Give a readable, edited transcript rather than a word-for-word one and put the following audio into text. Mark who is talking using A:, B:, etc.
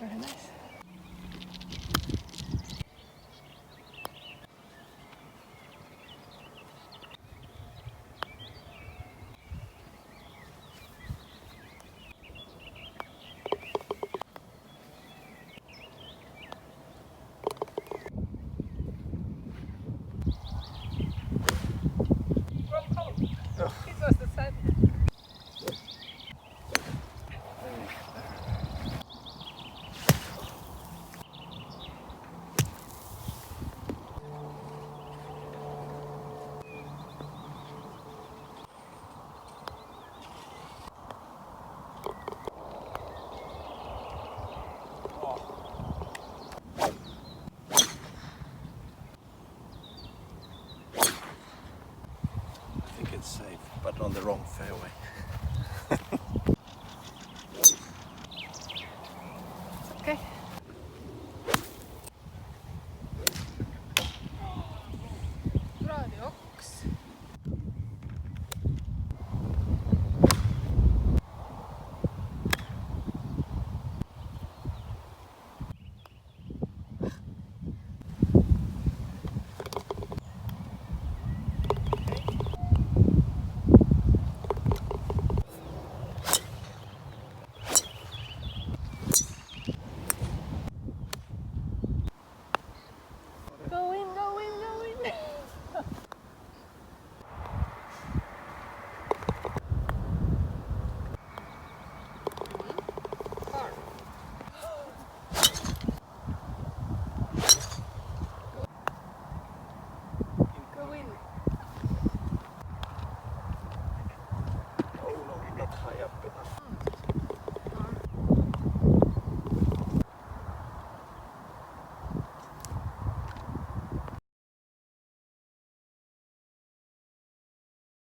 A: Very nice. It was the same.
B: I think it's safe, but on the wrong fairway.
A: Okay. Bra det också. Go in, go in, go in. Far. Go in.
B: Oh no, not high up enough.